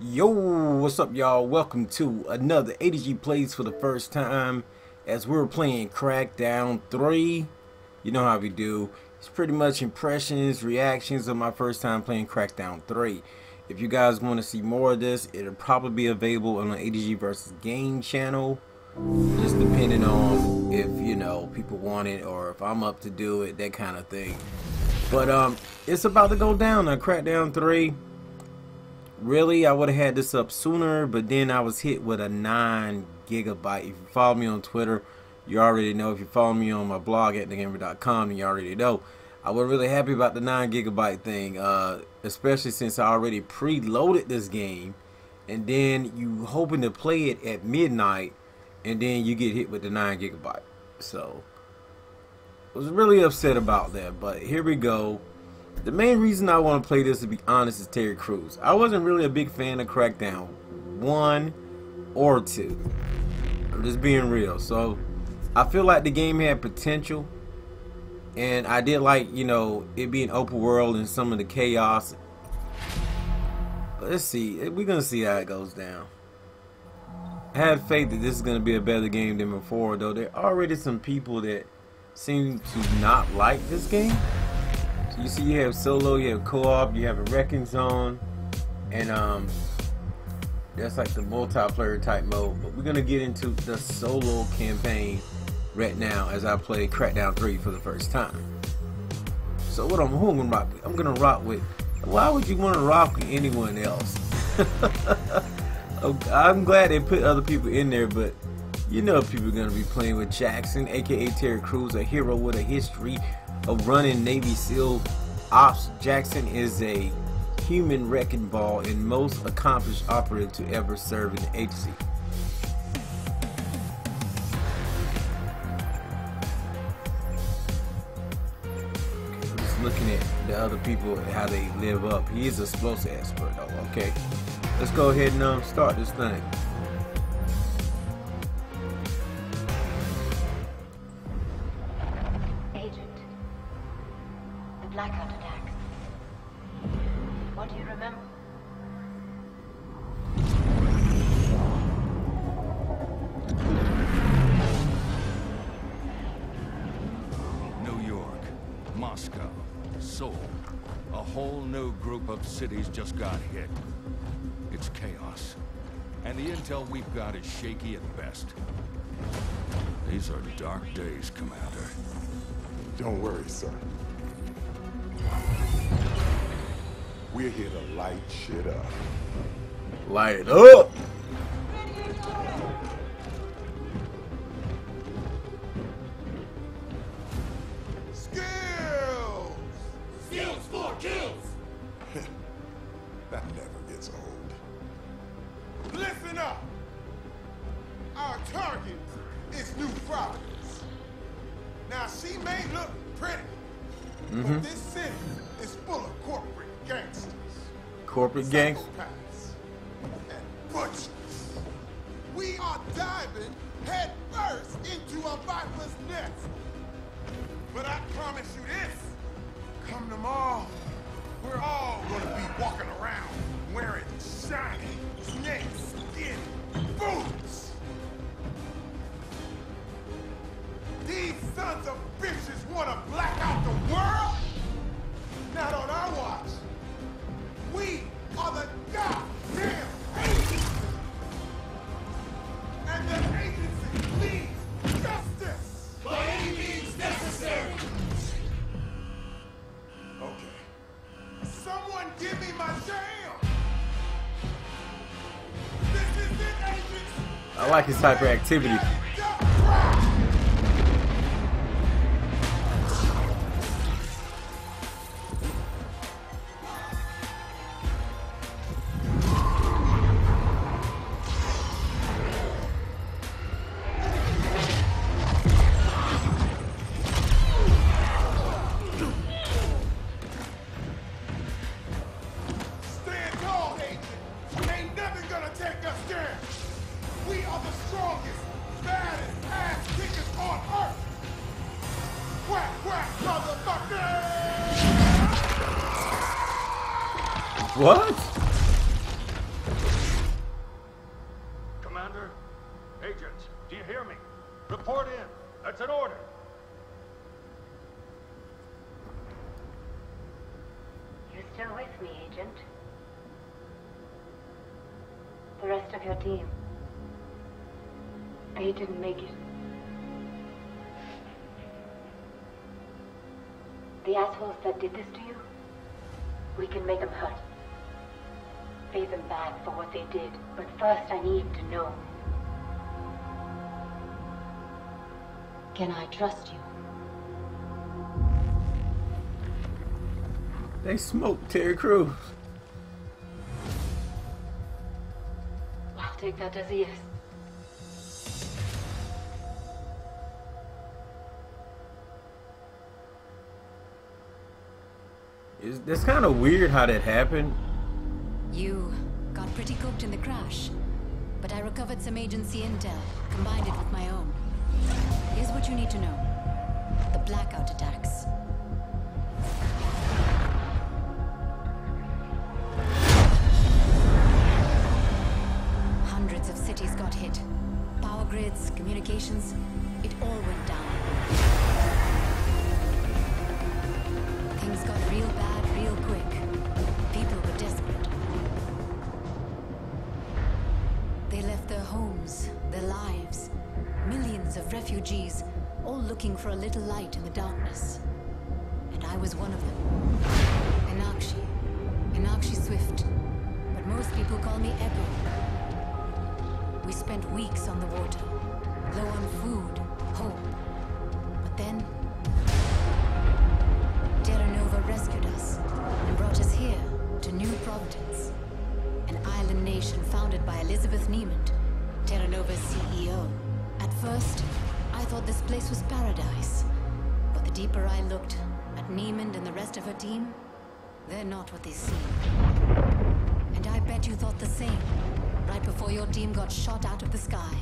Yo, what's up, y'all? Welcome to another ADG Plays for the first time as we're playing Crackdown 3. You know how we do. It's pretty much impressions, reactions of my first time playing Crackdown 3. If you guys want to see more of this, it'll probably be available on the ADG versus Game channel. Just depending on if, you know, people want it or if I'm up to do it, that kind of thing. But it's about to go down on Crackdown 3. Really, I would have had this up sooner, but then I was hit with a 9 gigabyte. If you follow me on Twitter, you already know. If you follow me on my blog at AntDaGamer.com, you already know. I was really happy about the 9 gigabyte thing, especially since I already preloaded this game, and then you hoping to play it at midnight, and then you get hit with the 9 gigabyte. So I was really upset about that, but here we go. The main reason I want to play this, to be honest, is Terry Crews. I wasn't really a big fan of Crackdown 1 or 2. I'm just being real. So I feel like the game had potential, and I did like, you know, it being open world and some of the chaos. But let's see. We're going to see how it goes down. I have faith that this is going to be a better game than before, though. There are already some people that seem to not like this game. You see, you have solo, you have co-op, you have a wrecking zone, and that's like the multiplayer type mode. But we're gonna get into the solo campaign right now as I play Crackdown 3 for the first time. So who I'm gonna rock with? I'm gonna rock with. Why would you want to rock with anyone else? I'm glad they put other people in there, but you know people are gonna be playing with Jackson, aka Terry Crews, a hero with a history of running Navy SEAL ops. Jackson is a human wrecking ball and most accomplished operative to ever serve in the agency. Okay, just looking at the other people, how they live up. He is a explosive expert though. Okay, let's go ahead and start this thing. Blackout attack. What do you remember? New York, Moscow, Seoul. A whole new group of cities just got hit. It's chaos. And the intel we've got is shaky at best. These are dark days, Commander. Don't worry, sir. We're here to light shit up. Light it up! Skills! Skills for kills! That never gets old. Listen up! Our target is New Providence. Now, she may look pretty, but this city is full of corporate gangsters. Corporate gangsters? And butchers. We are diving head first into a viper's nest. But I promise you this, come tomorrow, we're all gonna be walking around wearing shiny snake skin boots. These sons of bitches wanna black out the world? Not on our watch. We are the goddamn agency. And the agency needs justice. By any means necessary! Okay. Someone give me my jam. This is it, agents. I like his hyperactivity. What? Report in. That's an order. You still with me, Agent? The rest of your team. They didn't make it. The assholes that did this to you, we can make them hurt. Pay them back for what they did. But first I need to know. Can I trust you? They smoked Terry Crews. I'll take that as a yes. It's kind of weird how that happened. You got pretty cooked in the crash, but I recovered some agency intel, combined it with my own. Here's what you need to know. The blackout attacks. Hundreds of cities got hit. Power grids, communications, it all went down. Things got real bad real quick. People were desperate. They left their homes, their lives. Millions of refugees, all looking for a little light in the darkness. And I was one of them. Enakshi Swift. But most people call me Ebro. We spent weeks on the water, low on food, hope. But then Terra Nova rescued us and brought us here to New Providence, an island nation founded by Elizabeth Niemand, Terra Nova's CEO. At first, I thought this place was paradise. But the deeper I looked at Niemand and the rest of her team, they're not what they seem. And I bet you thought the same, right before your team got shot out of the sky.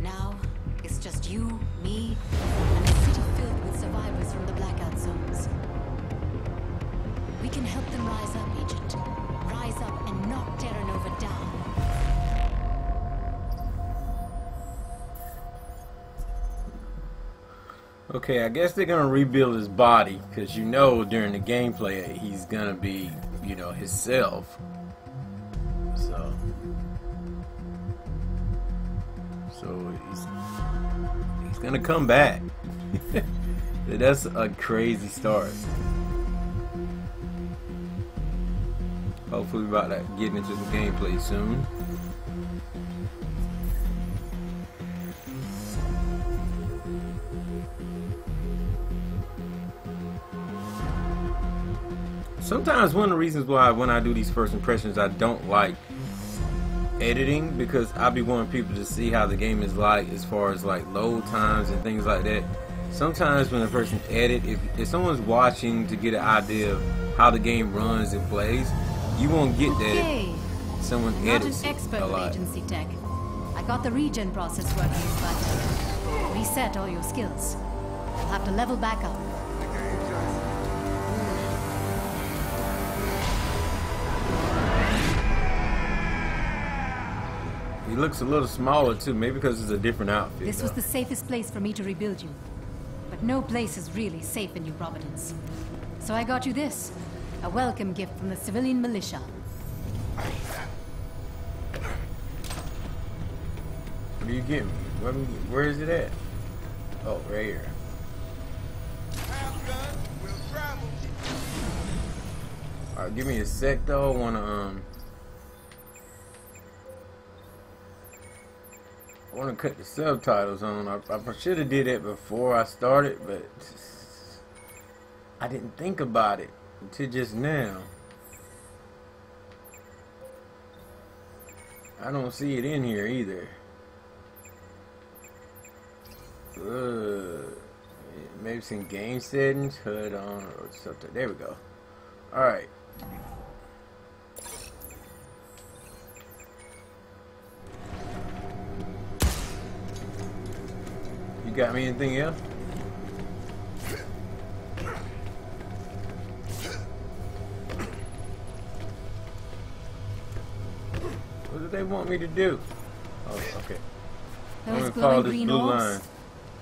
Now, it's just you, me, and a city filled with survivors from the blackout zones. We can help them rise up, Agent. Rise up and knock Terra Nova down. Okay, I guess they're gonna rebuild his body, because you know during the gameplay he's gonna be, you know, himself. So he's gonna come back. That's a crazy start. Hopefully, we're about to get into some gameplay soon. Sometimes one of the reasons why when I do these first impressions I don't like editing, because I'll be wanting people to see how the game is like as far as like load times and things like that. Sometimes when a person edit, if someone's watching to get an idea of how the game runs and plays, you won't get that if someone edits Not an expert a with lot. agency tech. I got the regen process working, but reset all your skills. You'll have to level back up. He looks a little smaller too, maybe because it's a different outfit. This was the safest place for me to rebuild you. But no place is really safe in New Providence. So I got you this. A welcome gift from the civilian militia. What do you get me? Where is it at? Oh, right here. Alright, give me a sec though. I wanna cut the subtitles on. I should have did that before I started, but I didn't think about it until just now. I don't see it in here either. Maybe some game settings, HUD on, or something. There we go. Alright. You got me anything else? What do they want me to do? Oh, okay. Those follow glowing this green blue orbs? line.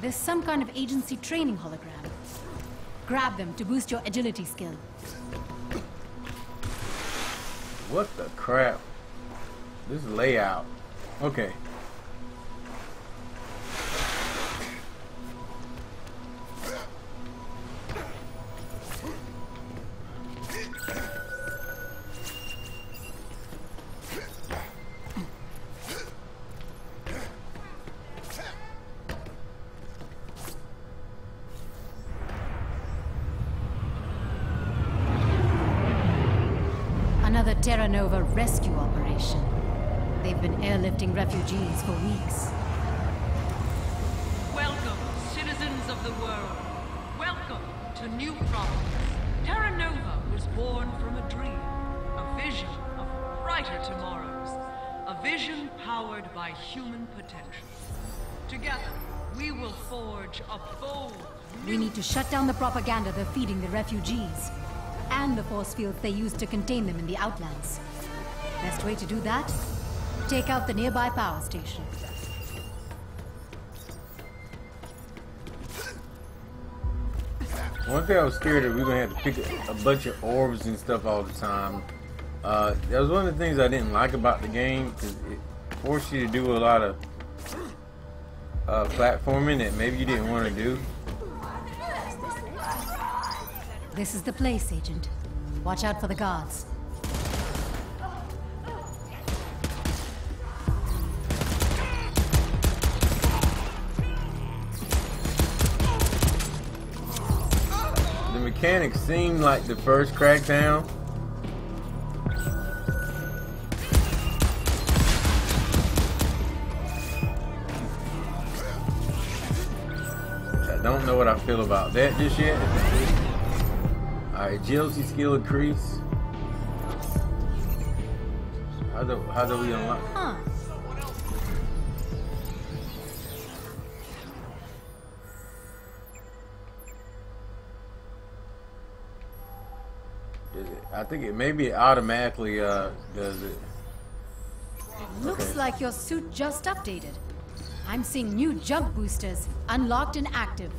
There's some kind of agency training hologram. Grab them to boost your agility skill. What the crap? This layout. Okay. Another Terra Nova rescue operation. They've been airlifting refugees for weeks. Welcome, citizens of the world. Welcome to New Providence. Terra Nova was born from a dream, a vision of brighter tomorrows, a vision powered by human potential. Together, we will forge a bold... We need to shut down the propaganda they're feeding the refugees, and the force fields they use to contain them in the Outlands. Best way to do that? Take out the nearby power station. One thing I was scared that we were gonna have to pick a bunch of orbs and stuff all the time. That was one of the things I didn't like about the game, because it forced you to do a lot of platforming that maybe you didn't want to do. This is the place, Agent. Watch out for the guards. The mechanics seem like the first Crackdown. I don't know what I feel about that just yet. Alright, agility skill increase. How do we unlock? Huh. I think it maybe it automatically does it. Looks Okay. like your suit just updated. I'm seeing new jump boosters, unlocked and active.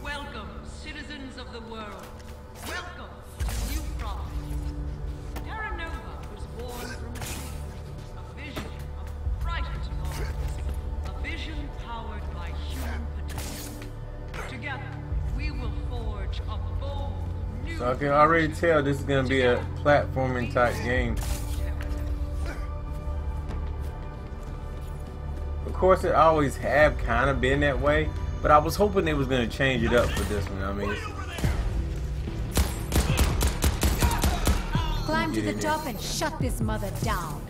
Welcome, citizens of the world. Welcome to New Providence. Terra Nova was born from a vision of brighter tomorrows, a vision powered by human potential. Together, we will forge a bold new... So I can already tell this is gonna be a platforming type game. Of course, it always have kind of been that way, but I was hoping they was gonna change it up for this one. I mean, Climb to Get the in top and shut this mother down.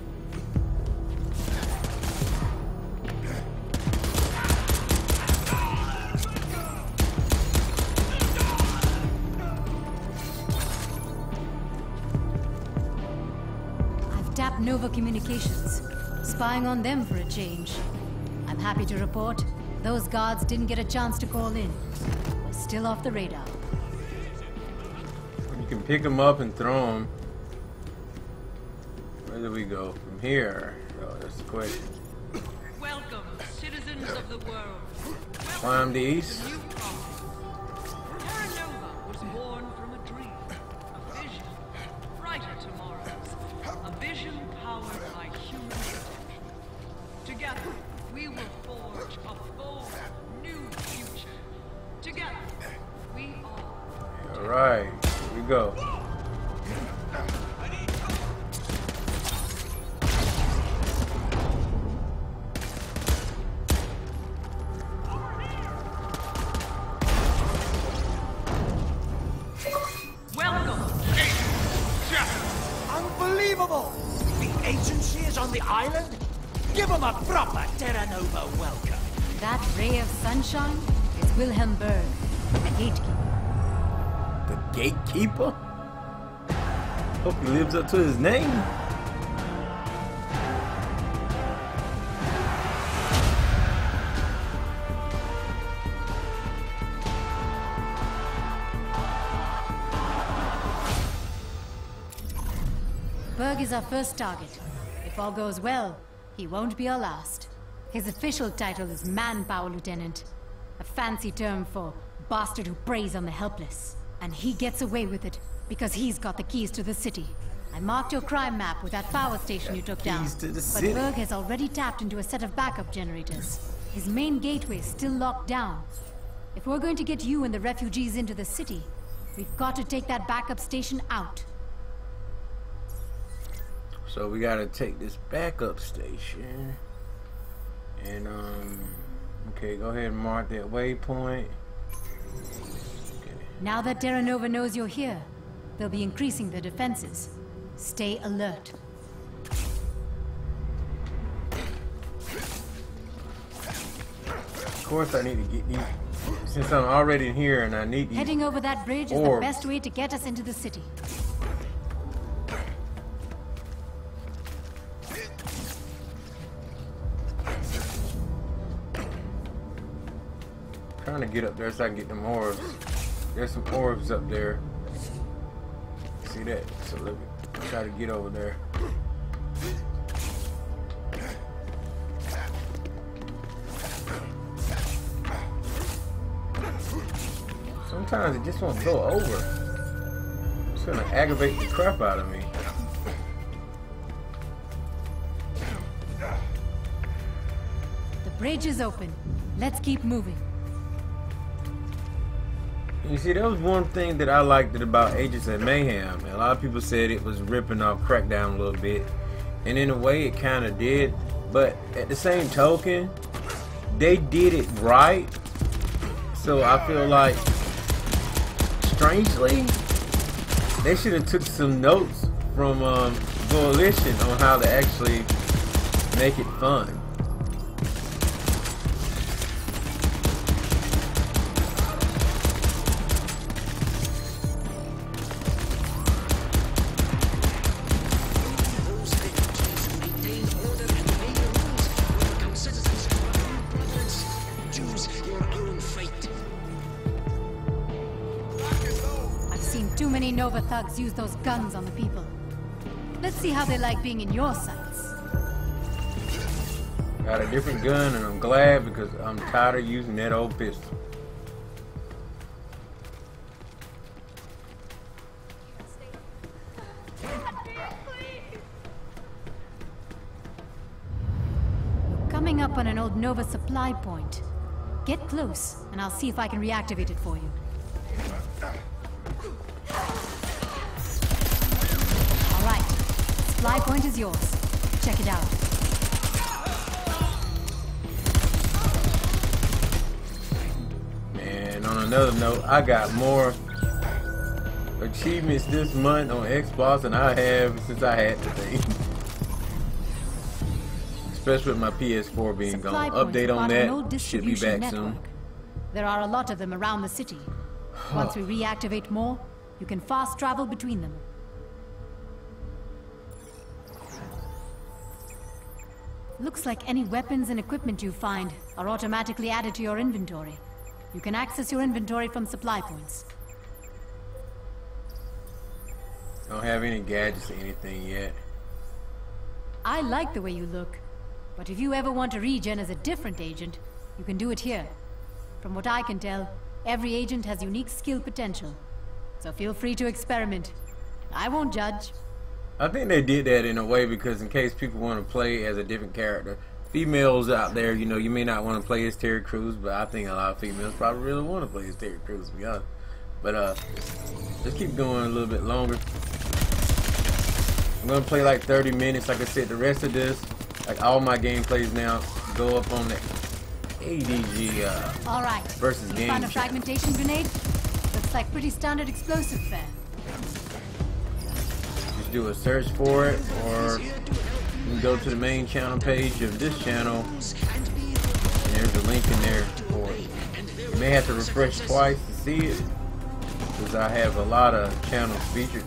I've tapped Nova Communications, spying on them for a change. I'm happy to report those guards didn't get a chance to call in. We're still off the radar. you can pick them up and throw them. Where do we go from here? Oh, that's the question. Welcome, citizens of the world. Climb these. New Providence. Terra Nova was born from a dream, a vision, brighter tomorrows, a vision powered by human potential. Together, we will forge a bold new future. Together, we are. All right, here we go. Welcome. Unbelievable! The agency is on the island? Give them a proper Terra Nova welcome. That ray of sunshine is Wilhelm Berg, the gatekeeper. The gatekeeper? Hope he lives up to his name. Berg is our first target. If all goes well, he won't be our last. His official title is Manpower Lieutenant, a fancy term for bastard who preys on the helpless. And he gets away with it because he's got the keys to the city. I marked your crime map with that power station you took down. To the But city. Berg has already tapped into a set of backup generators. His main gateway is still locked down. If we're going to get you and the refugees into the city, we've got to take that backup station out. So we gotta take this backup station. And okay, go ahead and mark that waypoint. Now that Terra Nova knows you're here, they'll be increasing their defenses. Stay alert. Of course I need to get these, since I'm already in here and I need these. Heading over that bridge is the orbs. best way to get us into the city. Trying to get up there so I can get them orbs. There's some orbs up there. See that? So let me try to get over there. Sometimes it just won't go over. It's gonna aggravate the crap out of me. The bridge is open. Let's keep moving. You see, that was one thing that I liked about Agents of Mayhem. A lot of people said it was ripping off Crackdown a little bit. And in a way, it kind of did. But at the same token, they did it right. So I feel like, strangely, they should have took some notes from Volition on how to actually make it fun. Too many Nova thugs use those guns on the people. Let's see how they like being in your sights. Got a different gun and I'm glad because I'm tired of using that old pistol. We're coming up on an old Nova supply point. Get close and I'll see if I can reactivate it for you. Supply point is yours. Check it out. And on another note, I got more achievements this month on Xbox than I have since I had the thing. Especially with my PS4 being gone. Update on that. Should be back soon. There are a lot of them around the city. Once we reactivate more, you can fast travel between them. Looks like any weapons and equipment you find are automatically added to your inventory. You can access your inventory from supply points. Don't have any gadgets or anything yet. I like the way you look, but if you ever want to regen as a different agent, you can do it here. From what I can tell, every agent has unique skill potential, so feel free to experiment. I won't judge. I think they did that in a way because in case people want to play as a different character. Females out there, you know, you may not want to play as Terry Crews, but I think a lot of females probably really want to play as Terry Crews, to be honest. But let's keep going a little bit longer. I'm going to play like 30 minutes. Like I said, the rest of this, like all my gameplays now, go up on the ADG all right. versus game. Found a fragmentation grenade? Looks like pretty standard explosive fare. Do a search for it, or you can go to the main channel page of this channel and there's a link in there for it. You may have to refresh twice to see it because I have a lot of channels featured.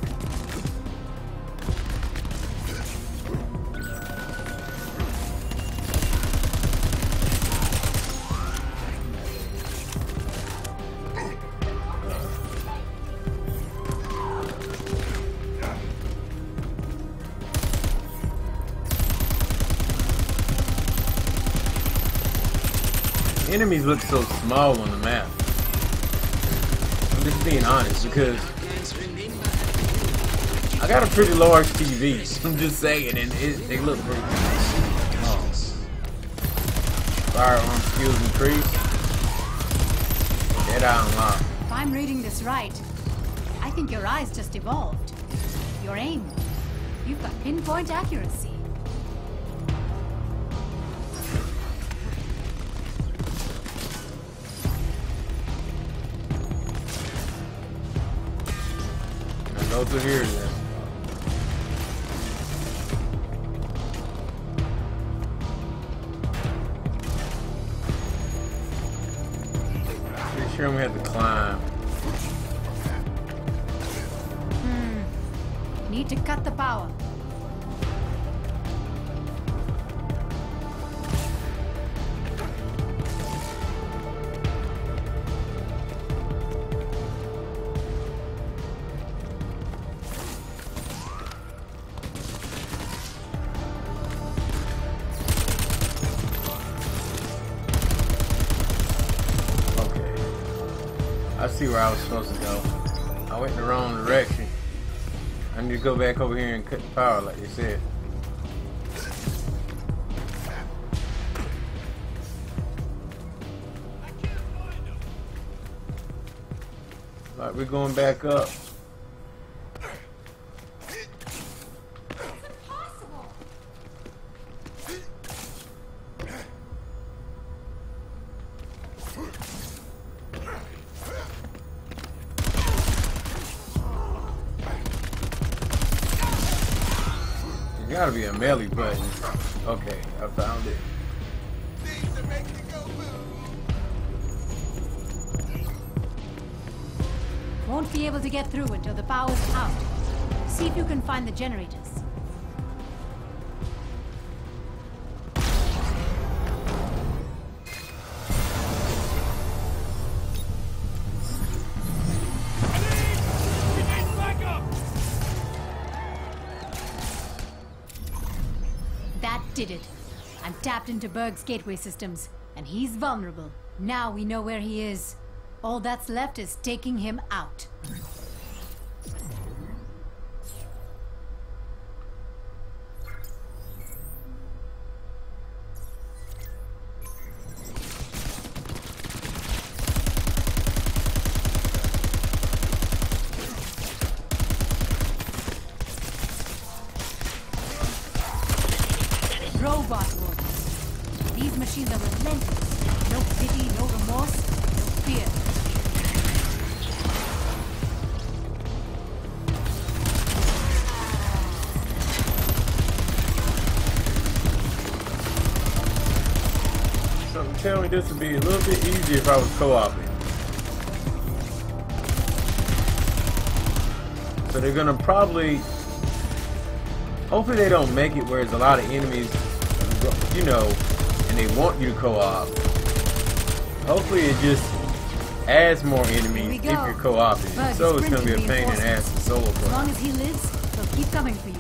enemies look so small on the map. I'm just being honest because I got a pretty large TV. I'm just saying, and they look pretty small. Firearm skills increase. Dead eye unlocked. If I'm reading this right, I think your eyes just evolved. Your aim. You've got pinpoint accuracy. Now go through here then. Pretty sure we have to climb. Need to cut the power. Okay. I see where I was supposed to go. I went in the wrong direction. I need to go back over here and cut the power like they said. Like we're going back up. Gotta be a melee button. Okay, I found it. Won't be able to get through until the power's out. See if you can find the generators. Did it. I'm tapped into Berg's gateway systems, and he's vulnerable. Now we know where he is. All that's left is taking him out. Robot warriors. These machines are relentless. No pity, no remorse, no fear. Something tell me this would be a little bit easier if I was co-oping. So they're gonna probably, hopefully they don't make it where there's a lot of enemies, you know, and they want you to co-op. Hopefully it just adds more enemies if you're co-oping. So it's gonna be a pain in the ass to solo play. As long as he lives, he'll keep coming for you.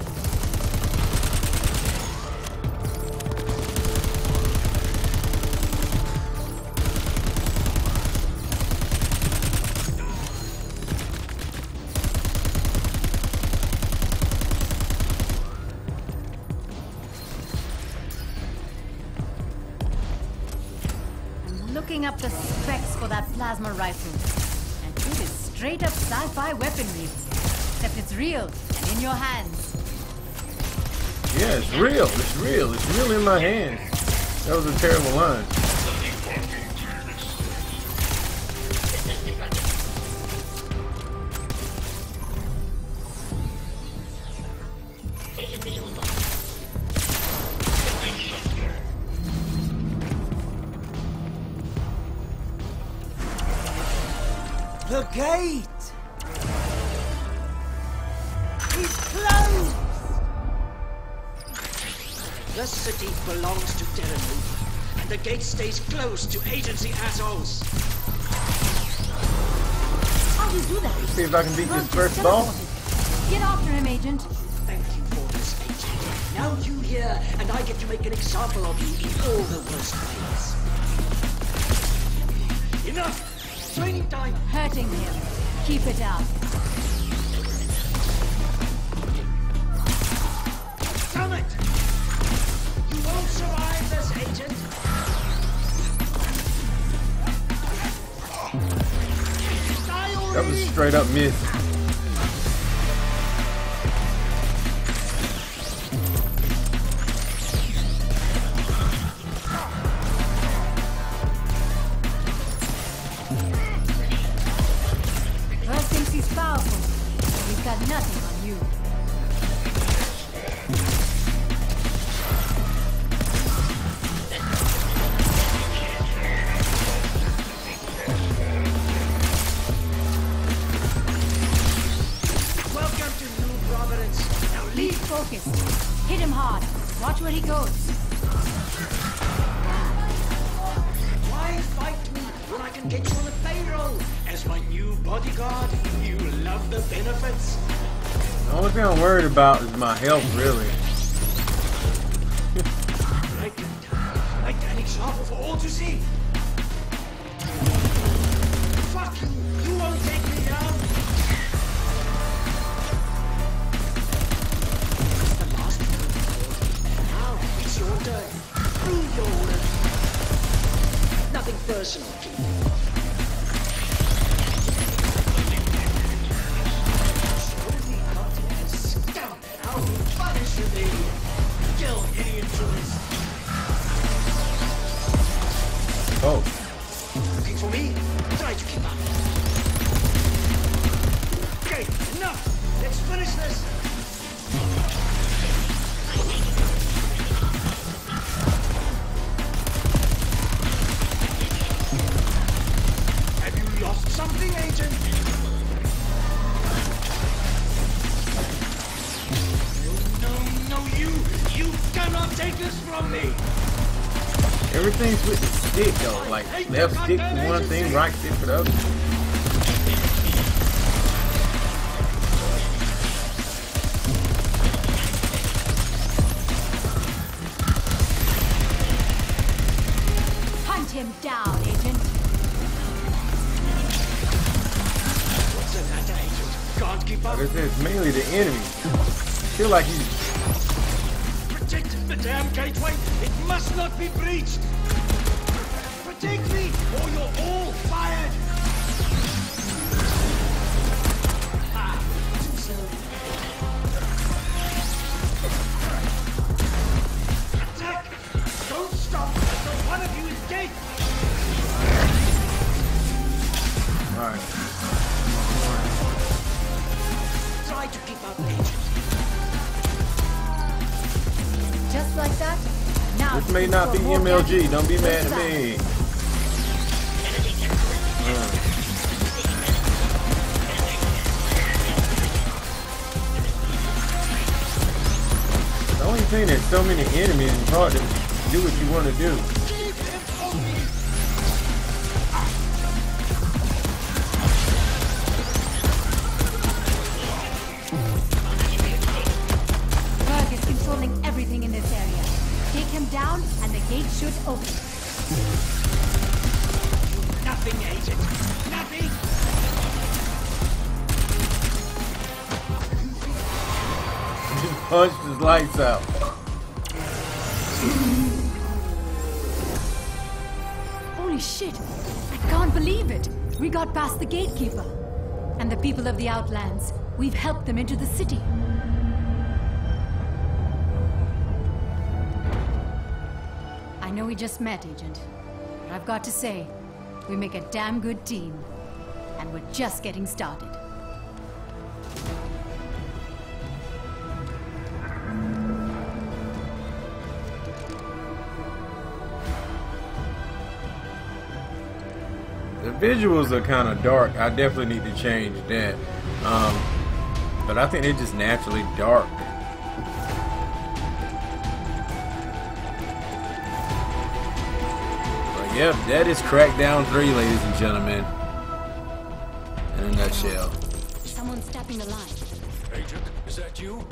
Looking up the specs for that plasma rifle, and it is straight up sci-fi weaponry, except it's real and in your hands. Yeah, it's real. It's real. It's real in my hands. That was a terrible line. The gate is closed! The city belongs to Terra Nova, and the gate stays closed to agency assholes. How do you do that? See if I can beat this first boss. Get after him, Agent. Thank you for this, Agent. Now you here, and I get to make an example of you in all the worst ways. Enough! Training time! Hurting him. Keep it up. Damn it! You won't survive this, Agent! Die already! That was straight up miss. First thinks he's powerful, but he's got nothing on you. Welcome to New Providence. Now Be leave! focused. Hit him hard. Watch where he goes. Why fight me when I can get you on the payroll? As my new bodyguard, you love the benefits. The only thing I'm worried about is my health, really. Like an example for all to see. Fuck you! You won't take me down! It's the last one. Now it's your turn. Prove your worth. Nothing personal, kid. Show me nothing and scum. I will punish you, baby. Kill any influence. Oh, Looking for me? Try to keep up. Okay, enough! Let's finish this! Have you lost something, Agent? No, you cannot take this from me! everything's with the stick though. Like left stick for one thing, right stick for the other. Hunt him down, Agent. What's the matter, Agent? Can't keep up? Like I said, it's mainly the enemy. I feel like he's Protect the damn gateway! It must not be breached! Protect me, or you're all fired! Ah, too slow. Attack! Don't stop until one of you is dead! alright. Try to keep up, Agent. Just like that. Now This may not be more MLG. damage. Don't be mad What's at me. The only thing there's so many enemies, it's hard to do what you want to do. Keep him on me! Berg is controlling everything in this area. Take him down, and the gate should open. Nothing, Agent. Nothing! Just punched his lights out. Holy shit! I can't believe it! We got past the gatekeeper. And the people of the Outlands. We've helped them into the city. I know we just met, Agent. But I've got to say, we make a damn good team. And we're just getting started. The visuals are kind of dark. I definitely need to change that. But I think they're just naturally dark. But yep, that is Crackdown 3, ladies and gentlemen. In a nutshell. Someone's tapping the line. Agent, is that you?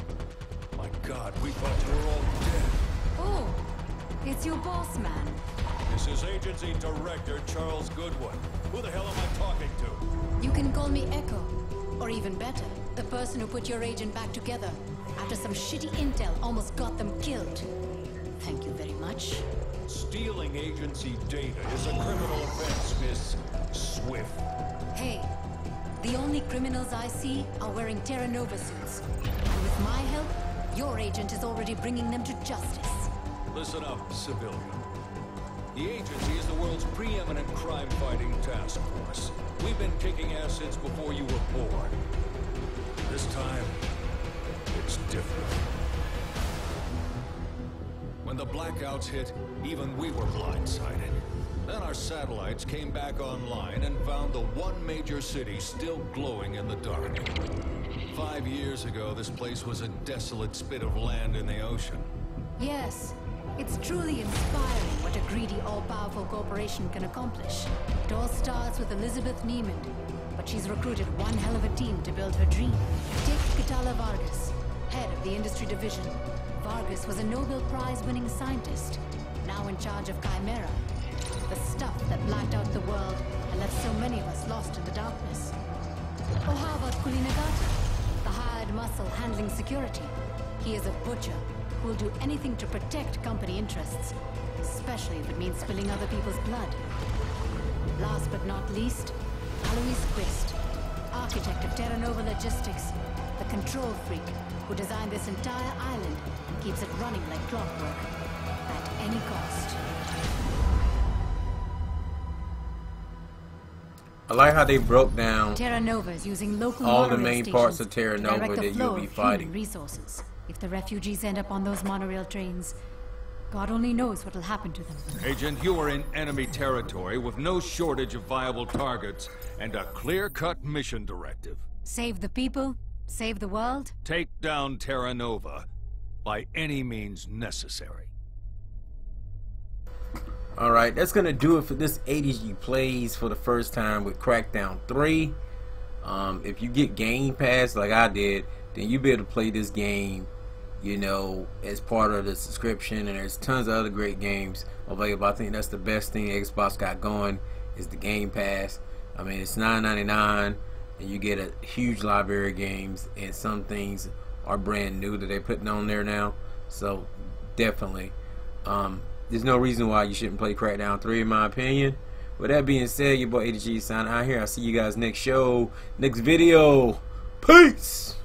My God, we thought you were all dead. Oh, it's your boss, man. This is Agency Director Charles Goodwin. Who the hell am I talking to? You can call me Echo. Or even better, the person who put your agent back together after some shitty intel almost got them killed. Thank you very much. Stealing agency data is a criminal offense, Miss Swift. Hey, the only criminals I see are wearing Terra Nova suits. And with my help, your agent is already bringing them to justice. Listen up, civilian. The agency is the world's preeminent crime-fighting task force. We've been kicking ass since before you were born. This time, it's different. When the blackouts hit, even we were blindsided. Then our satellites came back online and found the one major city still glowing in the dark. 5 years ago, this place was a desolate spit of land in the ocean. Yes, it's truly inspiring what a greedy, all-powerful corporation can accomplish. It all starts with Elizabeth Niemand, but she's recruited one hell of a team to build her dream. Take Catala Vargas, head of the industry division. Vargas was a Nobel Prize-winning scientist, now in charge of Chimera, the stuff that blacked out the world and left so many of us lost in the darkness. Or how about Kulinagata, the hired muscle handling security? He is a butcher who will do anything to protect company interests, especially if it means spilling other people's blood. Last but not least, Alois Quist, architect of Terra Nova Logistics, the control freak who designed this entire island and keeps it running like clockwork, at any cost. I like how they broke down Terra Nova is using local all the monorail main parts stations of Terra to Nova direct the that flow you'll be of human fighting. resources. If the refugees end up on those monorail trains, God only knows what will happen to them. Agent, you are in enemy territory with no shortage of viable targets and a clear-cut mission directive. Save the people, save the world. Take down Terra Nova by any means necessary. Alright, that's going to do it for this ADG Plays for the first time with Crackdown 3. If you get Game Pass like I did, then you'll be able to play this game, you know, as part of the subscription. And there's tons of other great games available. I think that's the best thing Xbox got going is the Game Pass. I mean, it's $9.99 and you get a huge library of games, and some things are brand new that they're putting on there now. So definitely there's no reason why you shouldn't play Crackdown 3 in my opinion. With that being said, your boy ADG signing out here. I'll see you guys next show, next video. Peace!